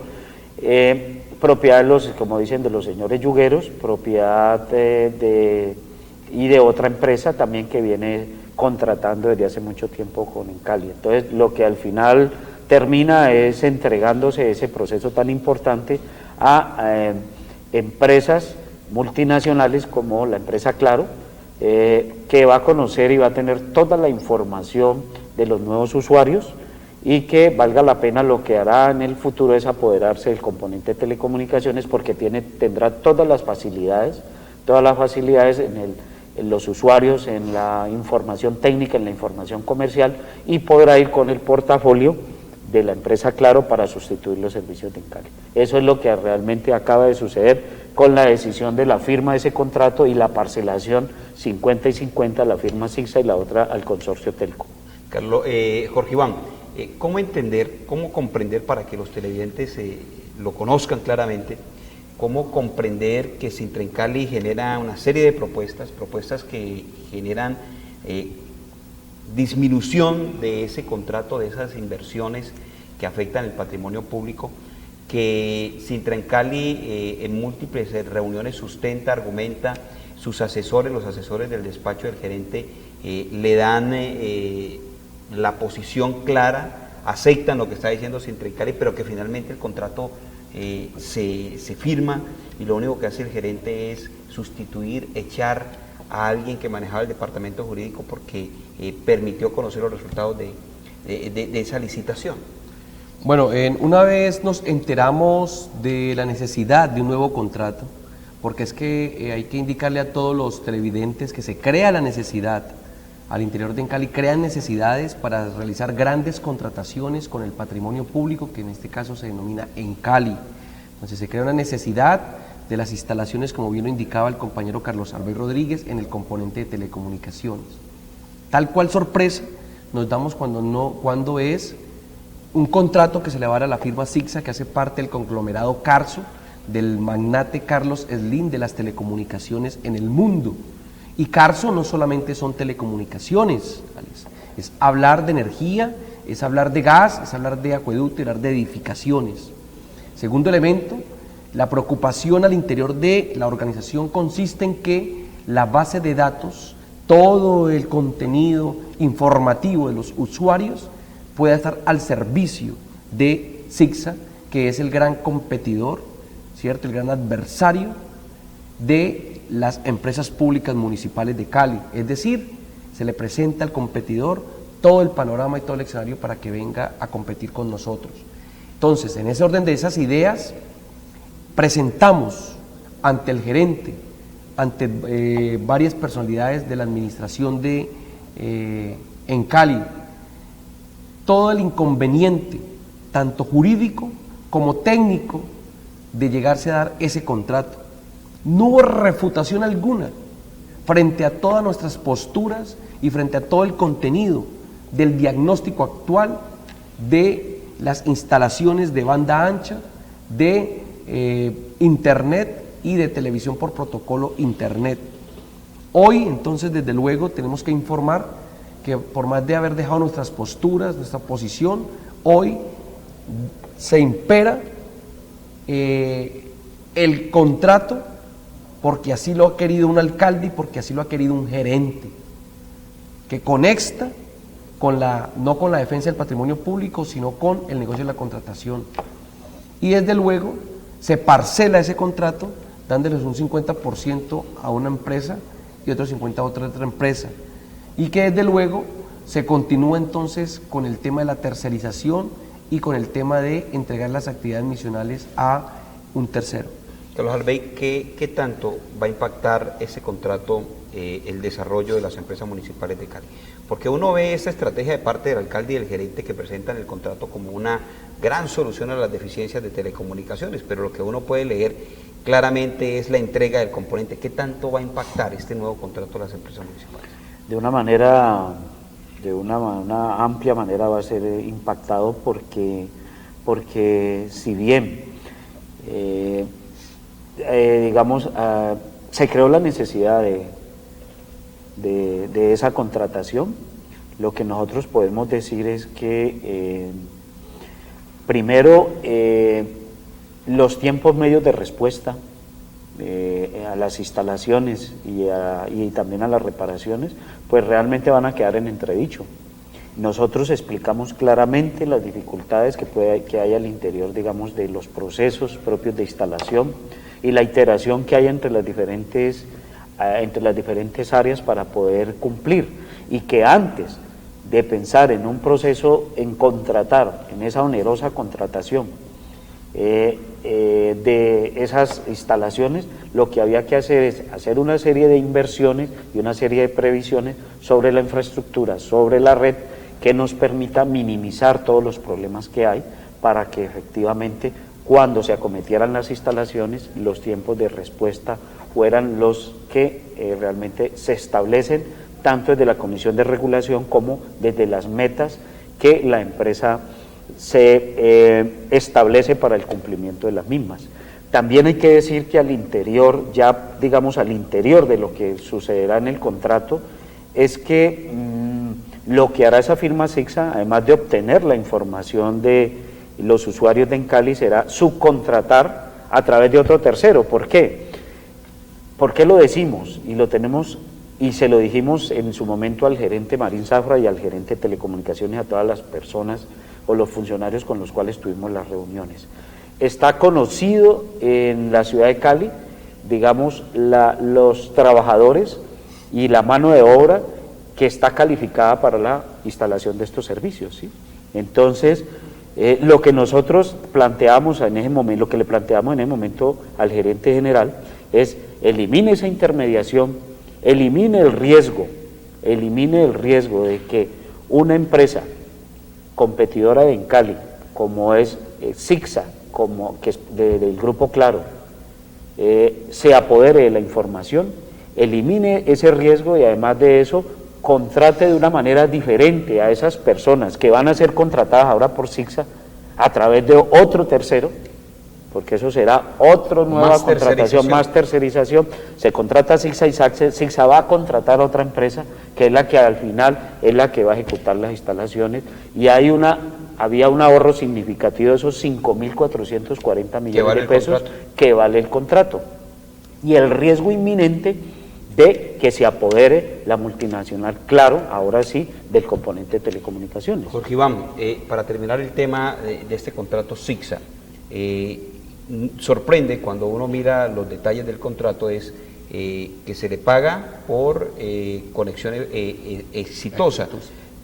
propiedad de los, como dicen, de los señores yugueros, propiedad y de otra empresa también que viene contratando desde hace mucho tiempo con Encali. Entonces, lo que al final termina es entregándose ese proceso tan importante a empresas multinacionales como la empresa Claro, que va a conocer y va a tener toda la información de los nuevos usuarios, y que valga la pena lo que hará en el futuro es apoderarse del componente de telecomunicaciones, porque tendrá todas las facilidades los usuarios en la información técnica, en la información comercial, y podrá ir con el portafolio de la empresa Claro para sustituir los servicios de Encali. Eso es lo que realmente acaba de suceder con la decisión de la firma de ese contrato y la parcelación 50 y 50, la firma CIGSA y la otra al consorcio Telco. Carlos, Jorge Iván, ¿cómo entender, cómo comprender para que los televidentes lo conozcan claramente, cómo comprender que Sintrencali genera una serie de propuestas que generan disminución de ese contrato, de esas inversiones que afectan el patrimonio público, que Sintrencali en múltiples reuniones sustenta, argumenta, sus asesores, los asesores del despacho del gerente le dan la posición clara, aceptan lo que está diciendo Sintrencali, pero que finalmente el contrato se firma y lo único que hace el gerente es sustituir, echar a alguien que manejaba el departamento jurídico porque permitió conocer los resultados de esa licitación. Bueno, una vez nos enteramos de la necesidad de un nuevo contrato, porque es que hay que indicarle a todos los televidentes que se crea la necesidad, al interior de Encali crean necesidades para realizar grandes contrataciones con el patrimonio público, que en este caso se denomina Encali. Entonces se crea una necesidad de las instalaciones, como bien lo indicaba el compañero Carlos Alberto Rodríguez, en el componente de telecomunicaciones. Tal cual sorpresa nos damos cuando es un contrato que se le va a dar a la firma CIGSA, que hace parte del conglomerado Carso, del magnate Carlos Slim de las telecomunicaciones en el mundo. Y Carso no solamente son telecomunicaciones, es hablar de energía, es hablar de gas, es hablar de acueducto, es hablar de edificaciones. Segundo elemento, la preocupación al interior de la organización consiste en que la base de datos, todo el contenido informativo de los usuarios pueda estar al servicio de CIGSA, que es el gran competidor, ¿cierto?, el gran adversario de las empresas públicas municipales de Cali. Es decir, se le presenta al competidor todo el panorama y todo el escenario para que venga a competir con nosotros. Entonces, en ese orden de esas ideas, presentamos ante el gerente, ante varias personalidades de la administración de Encali, todo el inconveniente, tanto jurídico como técnico, de llegarse a dar ese contrato. No hubo refutación alguna frente a todas nuestras posturas y frente a todo el contenido del diagnóstico actual de las instalaciones de banda ancha, de internet y de televisión por protocolo internet. Hoy, entonces, desde luego, tenemos que informar que por más de haber dejado nuestras posturas, nuestra posición, hoy se impera el contrato porque así lo ha querido un alcalde y porque así lo ha querido un gerente, que conecta con no con la defensa del patrimonio público, sino con el negocio de la contratación. Y desde luego se parcela ese contrato dándoles un 50% a una empresa y otro 50% a otra empresa. Y que desde luego se continúa entonces con el tema de la tercerización y con el tema de entregar las actividades misionales a un tercero. Carlos Albey, ¿qué tanto va a impactar ese contrato el desarrollo de las empresas municipales de Cali? Porque uno ve esa estrategia de parte del alcalde y del gerente que presentan el contrato como una gran solución a las deficiencias de telecomunicaciones, pero lo que uno puede leer claramente es la entrega del componente. ¿Qué tanto va a impactar este nuevo contrato a las empresas municipales? De una amplia manera va a ser impactado porque si bien se creó la necesidad de esa contratación, lo que nosotros podemos decir es que primero los tiempos medios de respuesta a las instalaciones y también a las reparaciones, pues realmente van a quedar en entredicho. Nosotros explicamos claramente las dificultades que hay al interior, digamos, de los procesos propios de instalación y la iteración que hay entre las diferentes áreas para poder cumplir, y que antes de pensar en un proceso, en contratar, en esa onerosa contratación, de esas instalaciones, lo que había que hacer es hacer una serie de inversiones y una serie de previsiones sobre la infraestructura, sobre la red, que nos permita minimizar todos los problemas que hay para que efectivamente cuando se acometieran las instalaciones los tiempos de respuesta fueran los que realmente se establecen tanto desde la Comisión de Regulación como desde las metas que la empresa se establece para el cumplimiento de las mismas. También hay que decir que al interior, ya digamos al interior de lo que sucederá en el contrato, es que lo que hará esa firma SIGSA, además de obtener la información de los usuarios de Encali, será subcontratar a través de otro tercero. ¿Por qué? ¿Por qué lo decimos? Y lo tenemos, y se lo dijimos en su momento al gerente Marín Zafra y al gerente de Telecomunicaciones, a todas las personas o los funcionarios con los cuales tuvimos las reuniones. Está conocido en la ciudad de Cali, digamos, los trabajadores y la mano de obra que está calificada para la instalación de estos servicios, ¿sí? Entonces, lo que nosotros planteamos en ese momento, lo que le planteamos en ese momento al gerente general es: elimine esa intermediación, elimine el riesgo de que una empresa competidora de Encali, como es SIGSA, como que es del Grupo Claro, se apodere de la información, elimine ese riesgo y además de eso contrate de una manera diferente a esas personas que van a ser contratadas ahora por SIGSA a través de otro tercero, porque eso será otra nueva contratación, más tercerización. Se contrata a SIGSA y SIGSA va a contratar a otra empresa que es la que al final es la que va a ejecutar las instalaciones, y había un ahorro significativo de esos 5.440 millones de pesos que vale el contrato, y el riesgo inminente de que se apodere la multinacional Claro, ahora sí, del componente de telecomunicaciones. Jorge Iván, para terminar el tema de este contrato SIGSA, sorprende cuando uno mira los detalles del contrato es que se le paga por conexión exitosa,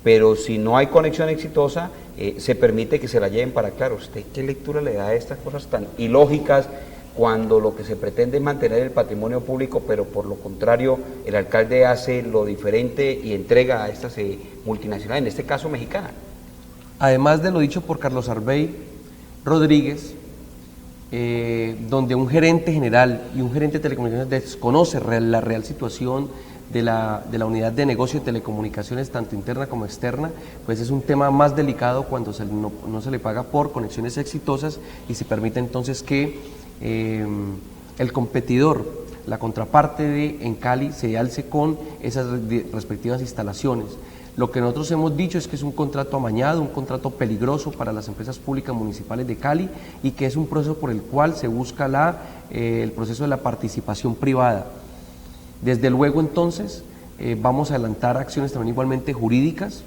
pero si no hay conexión exitosa, se permite que se la lleven para Claro. ¿Usted qué lectura le da a estas cosas tan ilógicas, cuando lo que se pretende es mantener el patrimonio público, pero por lo contrario el alcalde hace lo diferente y entrega a estas multinacionales, en este caso mexicana? Además de lo dicho por Carlos Arbey Rodríguez, donde un gerente general y un gerente de telecomunicaciones desconoce la real situación de la unidad de negocio de telecomunicaciones, tanto interna como externa, pues es un tema más delicado cuando no se le paga por conexiones exitosas y se permite entonces que el competidor, la contraparte de Encali, se alce con esas respectivas instalaciones. Lo que nosotros hemos dicho es que es un contrato amañado, un contrato peligroso para las empresas públicas municipales de Cali, y que es un proceso por el cual se busca el proceso de la participación privada. Desde luego entonces vamos a adelantar acciones también igualmente jurídicas,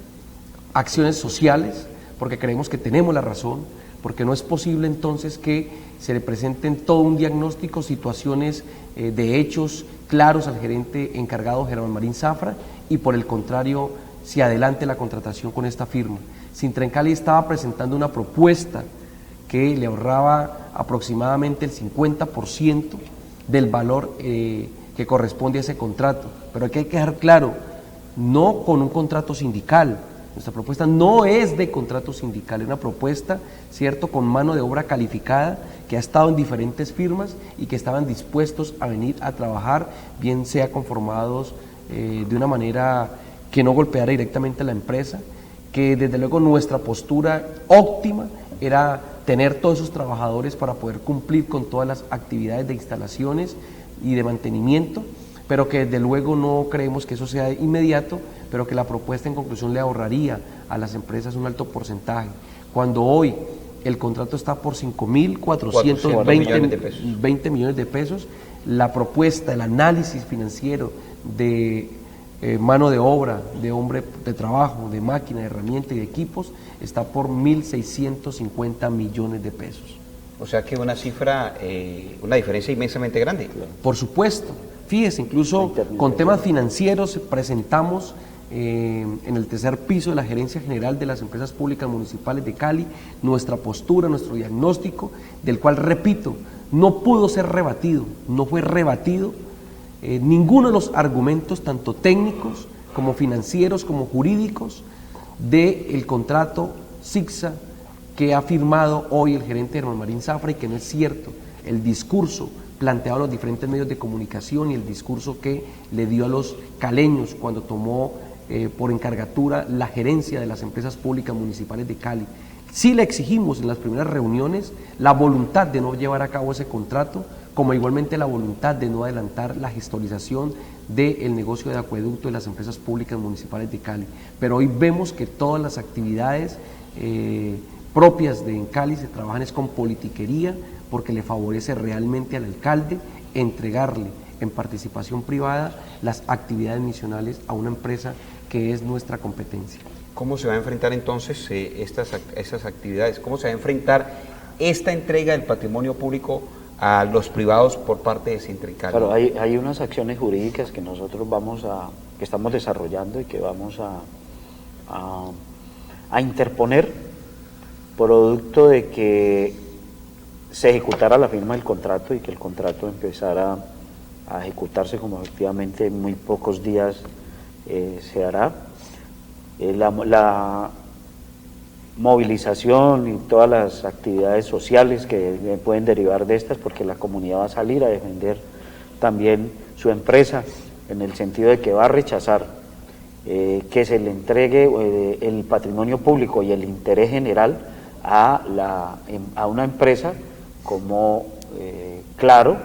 acciones sociales, porque creemos que tenemos la razón, porque no es posible entonces que se le presenten todo un diagnóstico, situaciones de hechos claros al gerente encargado Germán Marín Zafra, y por el contrario se adelante la contratación con esta firma. Sintrencali estaba presentando una propuesta que le ahorraba aproximadamente el 50% del valor que corresponde a ese contrato, pero aquí hay que dejar claro, no con un contrato sindical. Nuestra propuesta no es de contrato sindical, es una propuesta, cierto, con mano de obra calificada, que ha estado en diferentes firmas y que estaban dispuestos a venir a trabajar, bien sea conformados de una manera que no golpeara directamente a la empresa, que desde luego nuestra postura óptima era tener todos esos trabajadores para poder cumplir con todas las actividades de instalaciones y de mantenimiento, pero que desde luego no creemos que eso sea inmediato, pero que la propuesta en conclusión le ahorraría a las empresas un alto porcentaje. Cuando hoy el contrato está por 5.420 millones de pesos, la propuesta, el análisis financiero de mano de obra, de hombre de trabajo, de máquina, de herramienta y de equipos, está por 1.650 millones de pesos. O sea que una cifra, una diferencia inmensamente grande. Por supuesto. Fíjese, incluso con temas financieros presentamos en el tercer piso de la Gerencia General de las Empresas Públicas Municipales de Cali, nuestra postura, nuestro diagnóstico, del cual, repito, no pudo ser rebatido, no fue rebatido ninguno de los argumentos, tanto técnicos como financieros, como jurídicos, del contrato SIGSA que ha firmado hoy el gerente Germán Marín Zafra, y que no es cierto. El discurso planteado a los diferentes medios de comunicación y el discurso que le dio a los caleños cuando tomó por encargatura la gerencia de las empresas públicas municipales de Cali. Sí le exigimos en las primeras reuniones la voluntad de no llevar a cabo ese contrato, como igualmente la voluntad de no adelantar la gestorización del negocio de acueducto de las empresas públicas municipales de Cali. Pero hoy vemos que todas las actividades propias de en Cali se trabajan es con politiquería, porque le favorece realmente al alcalde entregarle en participación privada las actividades misionales a una empresa que es nuestra competencia. ¿Cómo se va a enfrentar entonces estas actividades? ¿Cómo se va a enfrentar esta entrega del patrimonio público a los privados por parte de Sintricali? Claro, hay unas acciones jurídicas que nosotros que estamos desarrollando y que vamos a interponer, producto de que se ejecutara la firma del contrato y que el contrato empezara a ejecutarse, como efectivamente en muy pocos días se hará. La movilización y todas las actividades sociales que pueden derivar de estas, porque la comunidad va a salir a defender también su empresa, en el sentido de que va a rechazar que se le entregue el patrimonio público y el interés general a una empresa como Claro,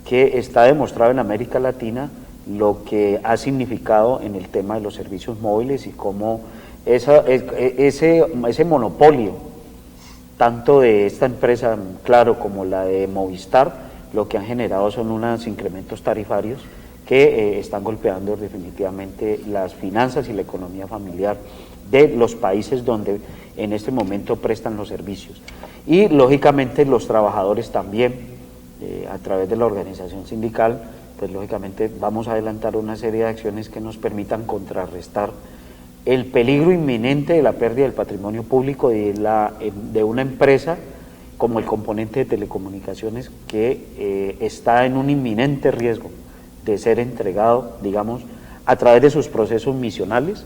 que está demostrado en América Latina lo que ha significado en el tema de los servicios móviles y cómo ese monopolio, tanto de esta empresa Claro como la de Movistar, lo que han generado son unos incrementos tarifarios que están golpeando definitivamente las finanzas y la economía familiar de los países donde en este momento prestan los servicios. Y lógicamente los trabajadores también, a través de la organización sindical, pues lógicamente vamos a adelantar una serie de acciones que nos permitan contrarrestar el peligro inminente de la pérdida del patrimonio público de una empresa como el componente de telecomunicaciones, que está en un inminente riesgo de ser entregado, digamos, a través de sus procesos misionales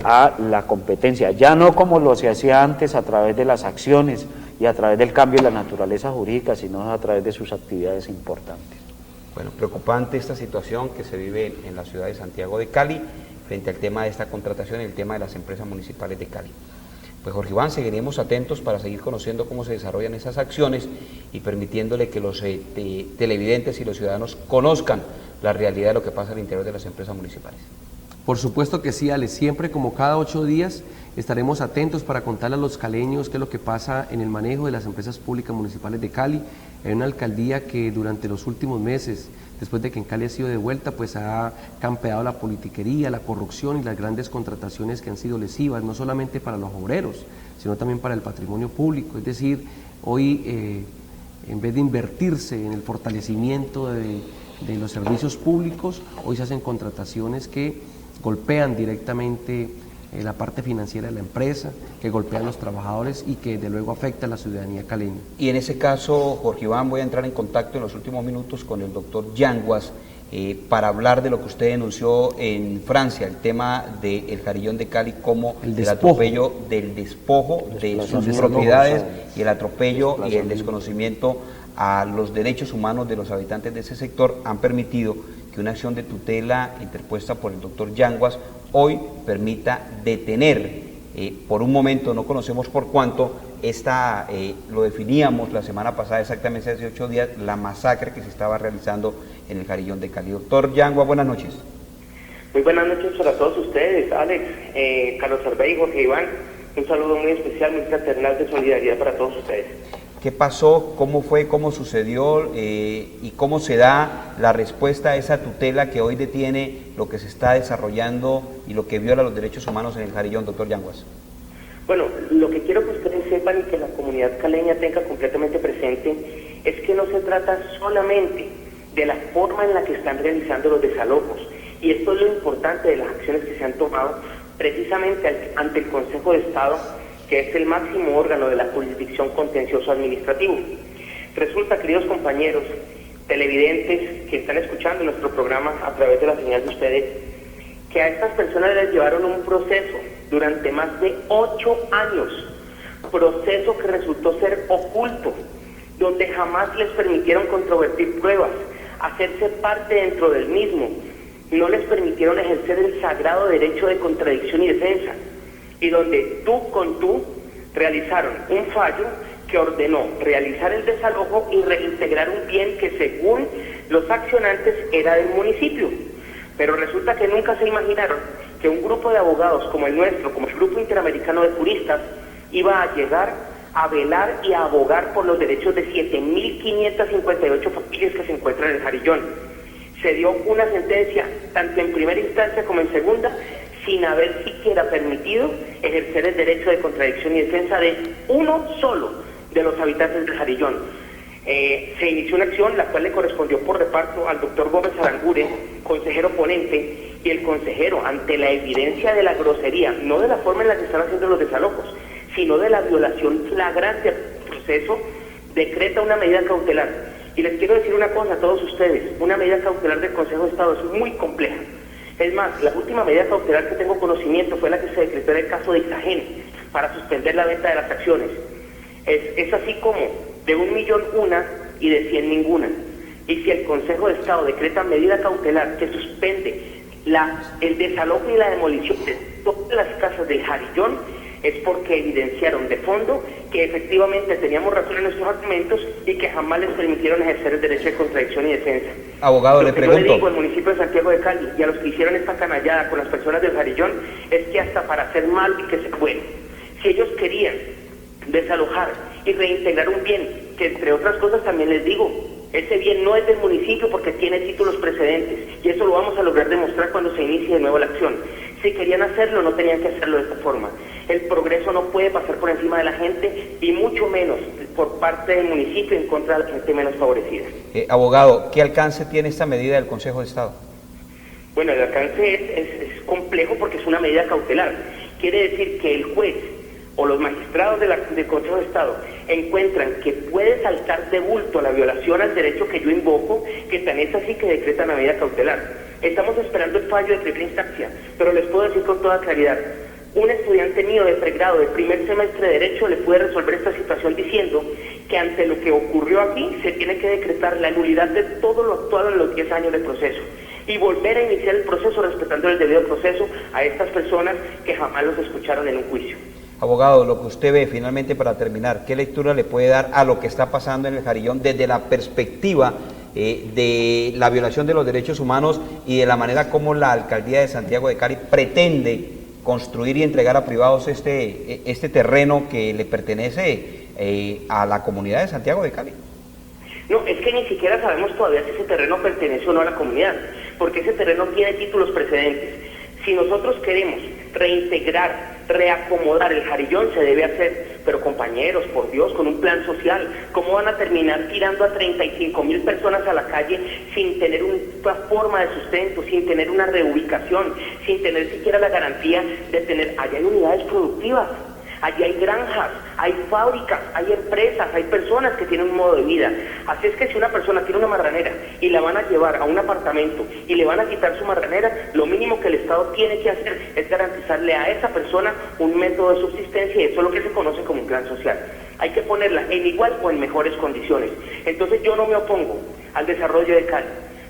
a la competencia, ya no como lo se hacía antes a través de las acciones y a través del cambio de la naturaleza jurídica, sino a través de sus actividades importantes. Bueno, preocupante esta situación que se vive en la ciudad de Santiago de Cali frente al tema de esta contratación y el tema de las empresas municipales de Cali. Pues Jorge Iván, seguiremos atentos para seguir conociendo cómo se desarrollan esas acciones y permitiéndole que los televidentes y los ciudadanos conozcan la realidad de lo que pasa al interior de las empresas municipales. Por supuesto que sí, Ale, siempre como cada 8 días estaremos atentos para contarle a los caleños qué es lo que pasa en el manejo de las empresas públicas municipales de Cali. Hay una alcaldía que durante los últimos meses, después de que en Cali ha sido devuelta, pues ha campeado la politiquería, la corrupción y las grandes contrataciones que han sido lesivas, no solamente para los obreros, sino también para el patrimonio público. Es decir, hoy en vez de invertirse en el fortalecimiento de los servicios públicos, hoy se hacen contrataciones que golpean directamente la parte financiera de la empresa, que golpean a los trabajadores y que de luego afecta a la ciudadanía caleña. Y en ese caso, Jorge Iván, voy a entrar en contacto en los últimos minutos con el doctor Yanguas para hablar de lo que usted denunció en Francia, el tema del Jarillón de Cali, como el atropello del despojo de sus propiedades y el atropello y el desconocimiento a los derechos humanos de los habitantes de ese sector han permitido que una acción de tutela interpuesta por el doctor Yanguas hoy permita detener por un momento, no conocemos por cuánto, lo definíamos la semana pasada, exactamente hace 8 días, la masacre que se estaba realizando en el Jarillón de Cali. Doctor Yanguas, buenas noches. Muy buenas noches para todos ustedes, Alex, Carlos Arbey, Jorge Iván. Un saludo muy especial, muy fraternal de solidaridad para todos ustedes. ¿Qué pasó? ¿Cómo fue? ¿Cómo sucedió? ¿Y cómo se da la respuesta a esa tutela que hoy detiene lo que se está desarrollando y lo que viola los derechos humanos en el Jarillón, doctor Yanguas? Bueno, lo que quiero que ustedes sepan y que la comunidad caleña tenga completamente presente es que no se trata solamente de la forma en la que están realizando los desalojos, Y esto es lo importante de las acciones que se han tomado precisamente ante el Consejo de Estado, que es el máximo órgano de la jurisdicción contencioso administrativo. Resulta, queridos compañeros televidentes que están escuchando nuestro programa a través de la señal de ustedes, que a estas personas les llevaron un proceso durante más de 8 años, proceso que resultó ser oculto, donde jamás les permitieron controvertir pruebas, hacerse parte dentro del mismo, no les permitieron ejercer el sagrado derecho de contradicción y defensa, y donde tú con tú realizaron un fallo que ordenó realizar el desalojo y reintegrar un bien que según los accionantes era del municipio. Pero resulta que nunca se imaginaron que un grupo de abogados como el nuestro, como el Grupo Interamericano de Juristas, iba a llegar a velar y a abogar por los derechos de 7.558 familias que se encuentran en el Jarillón. Se dio una sentencia, tanto en primera instancia como en segunda, sin haber siquiera permitido ejercer el derecho de contradicción y defensa de uno solo de los habitantes del Jarillón. Se inició una acción, la cual le correspondió por reparto al doctor Gómez Aranguren, consejero ponente, y el consejero, ante la evidencia de la grosería, no de la forma en la que están haciendo los desalojos, sino de la violación flagrante del proceso, decreta una medida cautelar. Y les quiero decir una cosa a todos ustedes, una medida cautelar del Consejo de Estado es muy compleja. Es más, la última medida cautelar que tengo conocimiento fue la que se decretó en el caso de Ixagén, para suspender la venta de las acciones. Es así como de 1 millón una y de 100 ninguna. Y si el Consejo de Estado decreta medida cautelar que suspende el desalojo y la demolición de todas las casas del Jarillón, es porque evidenciaron de fondo que efectivamente teníamos razón en nuestros argumentos y que jamás les permitieron ejercer el derecho de contradicción y defensa. Abogado, le pregunto. Lo que yo le digo al municipio de Santiago de Cali y a los que hicieron esta canallada con las personas del Jarillón es que hasta para hacer mal y que sea bueno, si ellos querían desalojar y reintegrar un bien, que entre otras cosas también les digo, ese bien no es del municipio porque tiene títulos precedentes y eso lo vamos a lograr demostrar cuando se inicie de nuevo la acción. Si querían hacerlo, no tenían que hacerlo de esta forma. El progreso no puede pasar por encima de la gente y mucho menos por parte del municipio en contra de la gente menos favorecida. Abogado, ¿qué alcance tiene esta medida del Consejo de Estado? Bueno, el alcance es complejo porque es una medida cautelar. Quiere decir que el juez o los magistrados del Consejo de Estado encuentran que puede saltar de bulto la violación al derecho que yo invoco, que tan es así que decretan la medida cautelar. Estamos esperando el fallo de primera instancia, pero les puedo decir con toda claridad, un estudiante mío de pregrado, de primer semestre de Derecho, le puede resolver esta situación diciendo que ante lo que ocurrió aquí se tiene que decretar la nulidad de todo lo actuado en los 10 años de proceso y volver a iniciar el proceso respetando el debido proceso a estas personas que jamás los escucharon en un juicio. Abogado, lo que usted ve finalmente para terminar, ¿qué lectura le puede dar a lo que está pasando en el Jarillón desde la perspectiva de la violación de los derechos humanos y de la manera como la Alcaldía de Santiago de Cali pretende construir y entregar a privados este terreno que le pertenece a la comunidad de Santiago de Cali? No, es que ni siquiera sabemos todavía si ese terreno pertenece o no a la comunidad, porque ese terreno tiene títulos precedentes. Si nosotros queremos reintegrar, reacomodar el Jarillón, se debe hacer, pero compañeros, por Dios, con un plan social. ¿Cómo van a terminar tirando a 35.000 personas a la calle sin tener una forma de sustento, sin tener una reubicación, sin tener siquiera la garantía de tener, allá hay unidades productivas? Allí hay granjas, hay fábricas, hay empresas, hay personas que tienen un modo de vida. Así es que si una persona tiene una marranera y la van a llevar a un apartamento y le van a quitar su marranera, lo mínimo que el Estado tiene que hacer es garantizarle a esa persona un método de subsistencia y eso es lo que se conoce como un plan social. Hay que ponerla en igual o en mejores condiciones. Entonces yo no me opongo al desarrollo de Cali.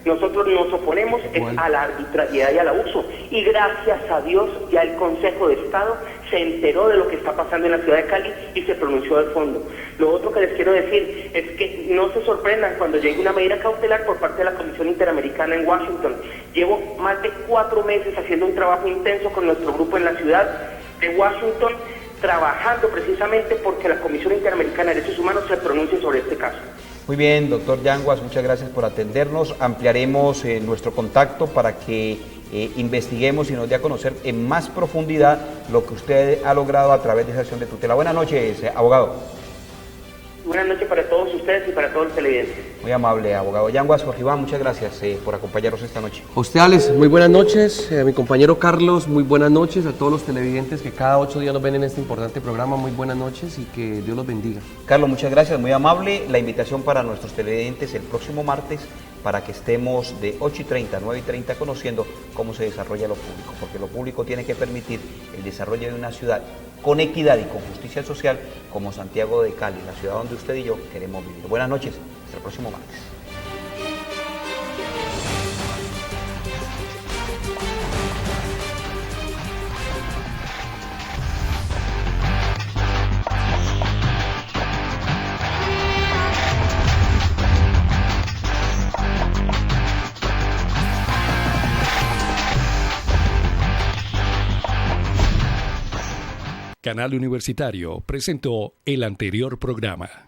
Nosotros nos oponemos a la arbitrariedad y al abuso. Y gracias a Dios ya el Consejo de Estado se enteró de lo que está pasando en la ciudad de Cali y se pronunció del fondo. Lo otro que les quiero decir es que no se sorprendan cuando llegue una medida cautelar por parte de la Comisión Interamericana en Washington. Llevo más de 4 meses haciendo un trabajo intenso con nuestro grupo en la ciudad de Washington, trabajando precisamente porque la Comisión Interamericana de Derechos Humanos se pronuncie sobre este caso. Muy bien, doctor Yanguas, muchas gracias por atendernos. Ampliaremos nuestro contacto para que investiguemos y nos dé a conocer en más profundidad lo que usted ha logrado a través de esa acción de tutela. Buenas noches, abogado. buenas noches para todos ustedes y para todos los televidentes. Muy amable, abogado Yanguas. Jorge Iván, muchas gracias por acompañarnos esta noche. A usted, Alex, muy buenas noches. A mi compañero Carlos, muy buenas noches. A todos los televidentes que cada 8 días nos ven en este importante programa, muy buenas noches y que Dios los bendiga. Carlos, muchas gracias, muy amable. La invitación para nuestros televidentes el próximo martes para que estemos de 8:30 a 9:30 conociendo cómo se desarrolla lo público, porque lo público tiene que permitir el desarrollo de una ciudad con equidad y con justicia social como Santiago de Cali, la ciudad donde usted y yo queremos vivir. Buenas noches, hasta el próximo martes. Canal Universitario presentó el anterior programa.